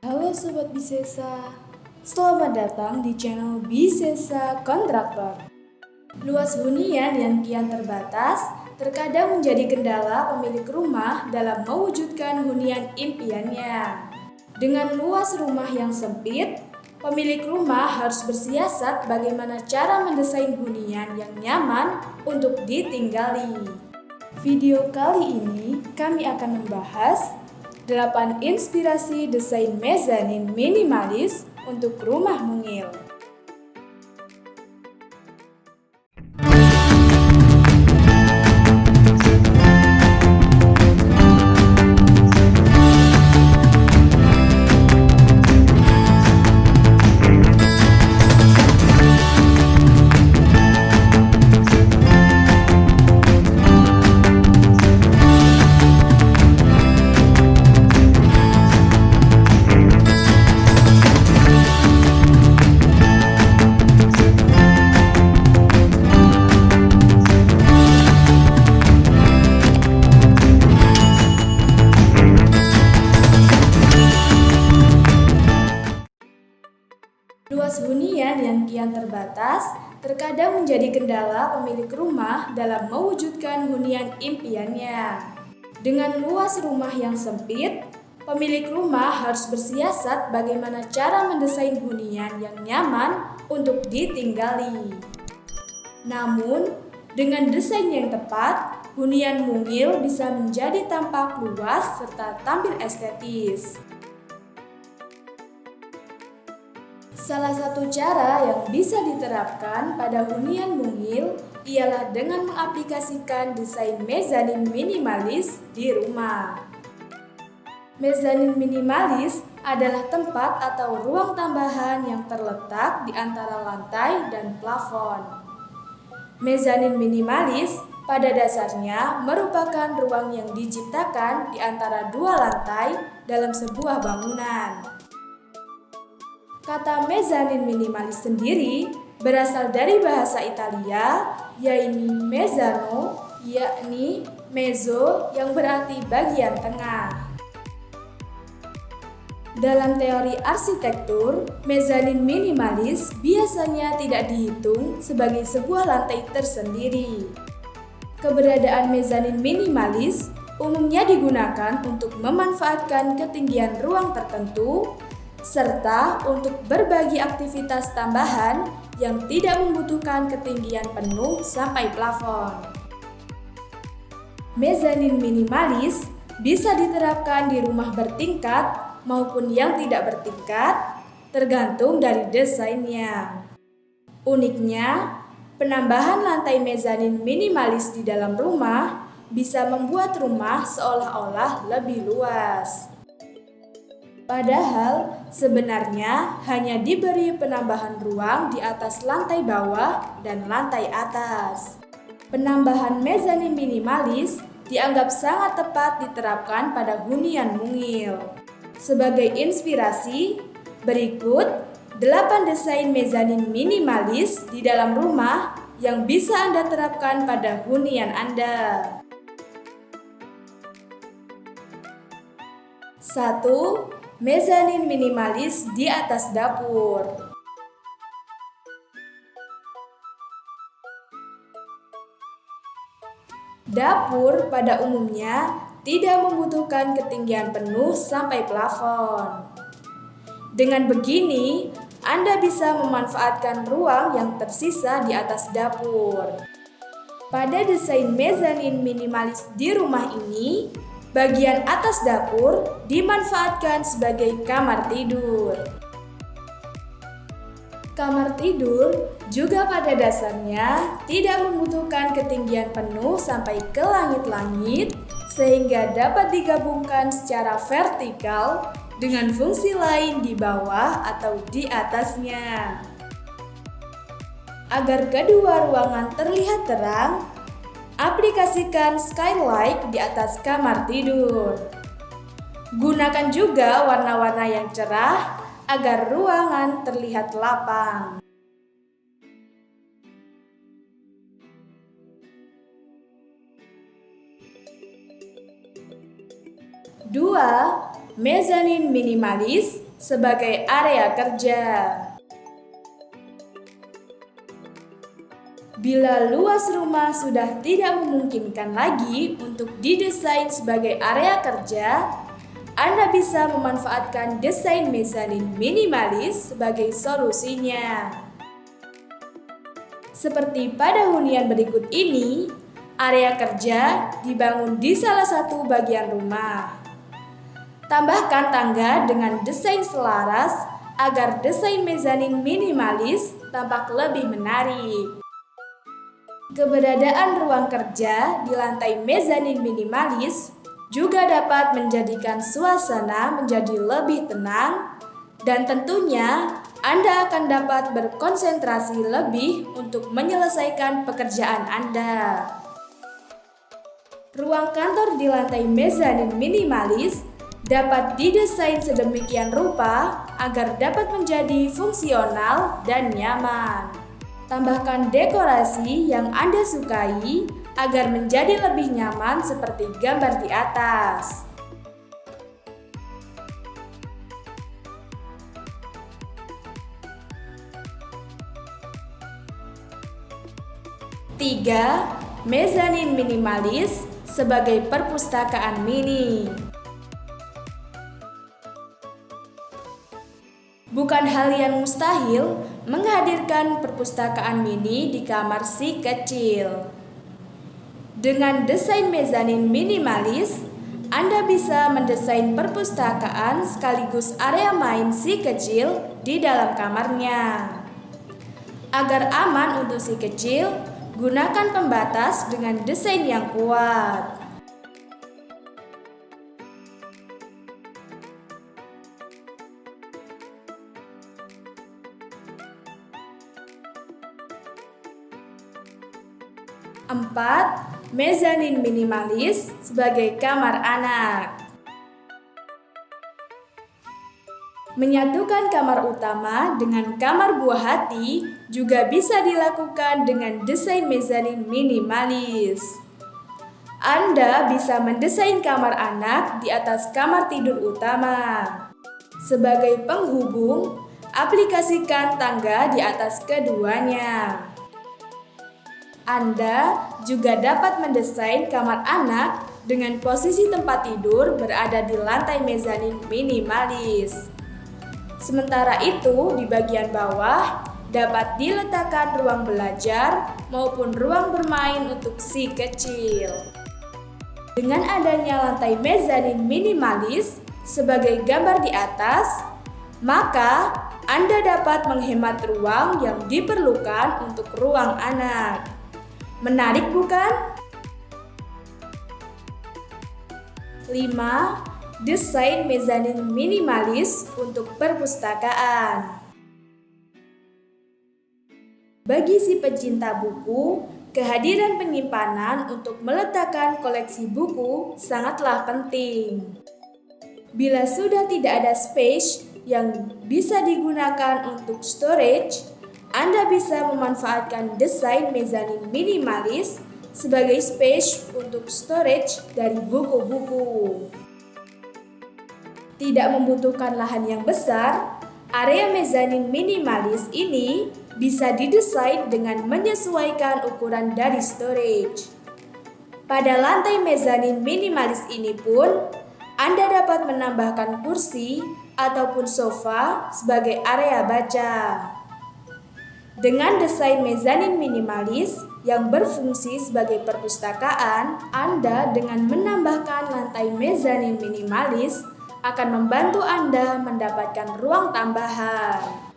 Halo Sobat Bisesa, selamat datang di channel Bisesa Kontraktor. Luas hunian yang kian terbatas terkadang menjadi kendala pemilik rumah dalam mewujudkan hunian impiannya. Dengan luas rumah yang sempit, pemilik rumah harus bersiasat bagaimana cara mendesain hunian yang nyaman untuk ditinggali. Video kali ini kami akan membahas 8 inspirasi desain mezanin minimalis untuk rumah mungil. Luas hunian yang kian terbatas terkadang menjadi kendala pemilik rumah dalam mewujudkan hunian impiannya. Dengan luas rumah yang sempit, pemilik rumah harus bersiasat bagaimana cara mendesain hunian yang nyaman untuk ditinggali. Namun, dengan desain yang tepat, hunian mungil bisa menjadi tampak luas serta tampil estetis. Salah satu cara yang bisa diterapkan pada hunian mungil ialah dengan mengaplikasikan desain mezanin minimalis di rumah. Mezanin minimalis adalah tempat atau ruang tambahan yang terletak di antara lantai dan plafon. Mezanin minimalis pada dasarnya merupakan ruang yang diciptakan di antara dua lantai dalam sebuah bangunan. Kata mezanin minimalis sendiri berasal dari bahasa Italia, yaitu mezzano, yakni mezzo yang berarti bagian tengah. Dalam teori arsitektur, mezanin minimalis biasanya tidak dihitung sebagai sebuah lantai tersendiri. Keberadaan mezanin minimalis umumnya digunakan untuk memanfaatkan ketinggian ruang tertentu serta untuk berbagi aktivitas tambahan yang tidak membutuhkan ketinggian penuh sampai plafon. Mezanin minimalis bisa diterapkan di rumah bertingkat maupun yang tidak bertingkat, tergantung dari desainnya. Uniknya, penambahan lantai mezanin minimalis di dalam rumah bisa membuat rumah seolah-olah lebih luas. Padahal sebenarnya hanya diberi penambahan ruang di atas lantai bawah dan lantai atas. Penambahan mezanin minimalis dianggap sangat tepat diterapkan pada hunian mungil. Sebagai inspirasi, berikut 8 desain mezanin minimalis di dalam rumah yang bisa Anda terapkan pada hunian Anda. 1. Mezanin minimalis di atas dapur. Dapur pada umumnya tidak membutuhkan ketinggian penuh sampai plafon. Dengan begini, Anda bisa memanfaatkan ruang yang tersisa di atas dapur. Pada desain mezanin minimalis di rumah ini, bagian atas dapur dimanfaatkan sebagai kamar tidur. Kamar tidur juga pada dasarnya tidak membutuhkan ketinggian penuh sampai ke langit-langit, sehingga dapat digabungkan secara vertikal dengan fungsi lain di bawah atau di atasnya. Agar kedua ruangan terlihat terang, aplikasikan skylight di atas kamar tidur. Gunakan juga warna-warna yang cerah agar ruangan terlihat lapang. 2. Mezanin minimalis sebagai area kerja. Bila luas rumah sudah tidak memungkinkan lagi untuk didesain sebagai area kerja, Anda bisa memanfaatkan desain mezanin minimalis sebagai solusinya. Seperti pada hunian berikut ini, area kerja dibangun di salah satu bagian rumah. Tambahkan tangga dengan desain selaras agar desain mezanin minimalis tampak lebih menarik. Keberadaan ruang kerja di lantai mezanin minimalis juga dapat menjadikan suasana menjadi lebih tenang dan tentunya Anda akan dapat berkonsentrasi lebih untuk menyelesaikan pekerjaan Anda. Ruang kantor di lantai mezanin minimalis dapat didesain sedemikian rupa agar dapat menjadi fungsional dan nyaman. Tambahkan dekorasi yang Anda sukai agar menjadi lebih nyaman seperti gambar di atas. Tiga, mezanin minimalis sebagai perpustakaan mini. Bukan hal yang mustahil menghadirkan perpustakaan mini di kamar si kecil. Dengan desain mezanin minimalis, Anda bisa mendesain perpustakaan sekaligus area main si kecil di dalam kamarnya. Agar aman untuk si kecil, gunakan pembatas dengan desain yang kuat. Empat, mezanin minimalis sebagai kamar anak. Menyatukan kamar utama dengan kamar buah hati juga bisa dilakukan dengan desain mezanin minimalis. Anda bisa mendesain kamar anak di atas kamar tidur utama. Sebagai penghubung, aplikasikan tangga di atas keduanya. Anda juga dapat mendesain kamar anak dengan posisi tempat tidur berada di lantai mezanin minimalis. Sementara itu, di bagian bawah dapat diletakkan ruang belajar maupun ruang bermain untuk si kecil. Dengan adanya lantai mezanin minimalis sebagai gambar di atas, maka Anda dapat menghemat ruang yang diperlukan untuk ruang anak. Menarik bukan? 5. Desain mezanin minimalis untuk perpustakaan. Bagi si pecinta buku, kehadiran penyimpanan untuk meletakkan koleksi buku sangatlah penting. Bila sudah tidak ada space yang bisa digunakan untuk storage, Anda bisa memanfaatkan desain mezanin minimalis sebagai space untuk storage dari buku-buku. Tidak membutuhkan lahan yang besar, area mezanin minimalis ini bisa didesain dengan menyesuaikan ukuran dari storage. Pada lantai mezanin minimalis ini pun, Anda dapat menambahkan kursi ataupun sofa sebagai area baca. Dengan desain mezanin minimalis yang berfungsi sebagai perpustakaan, Anda dengan menambahkan lantai mezanin minimalis akan membantu Anda mendapatkan ruang tambahan.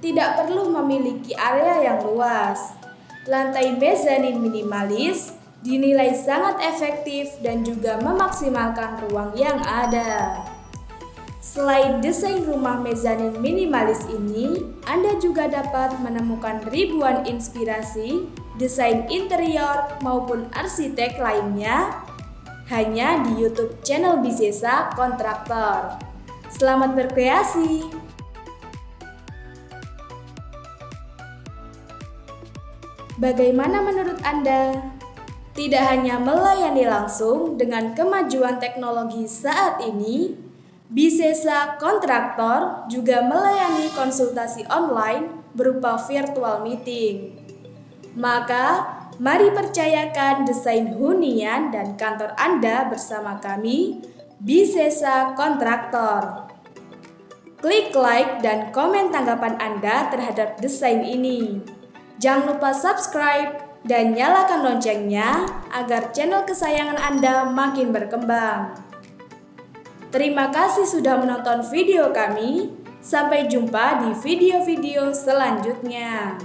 Tidak perlu memiliki area yang luas. Lantai mezanin minimalis dinilai sangat efektif dan juga memaksimalkan ruang yang ada. Selain desain rumah mezanin minimalis ini, Anda juga dapat menemukan ribuan inspirasi, desain interior maupun arsitek lainnya hanya di YouTube channel Bisesa Kontraktor. Selamat berkreasi! Bagaimana menurut Anda? Tidak hanya melayani langsung dengan kemajuan teknologi saat ini, Bisesa Kontraktor juga melayani konsultasi online berupa virtual meeting. Maka, mari percayakan desain hunian dan kantor Anda bersama kami, Bisesa Kontraktor. Klik like dan komen tanggapan Anda terhadap desain ini. Jangan lupa subscribe dan nyalakan loncengnya agar channel kesayangan Anda makin berkembang. Terima kasih sudah menonton video kami. Sampai jumpa di video-video selanjutnya.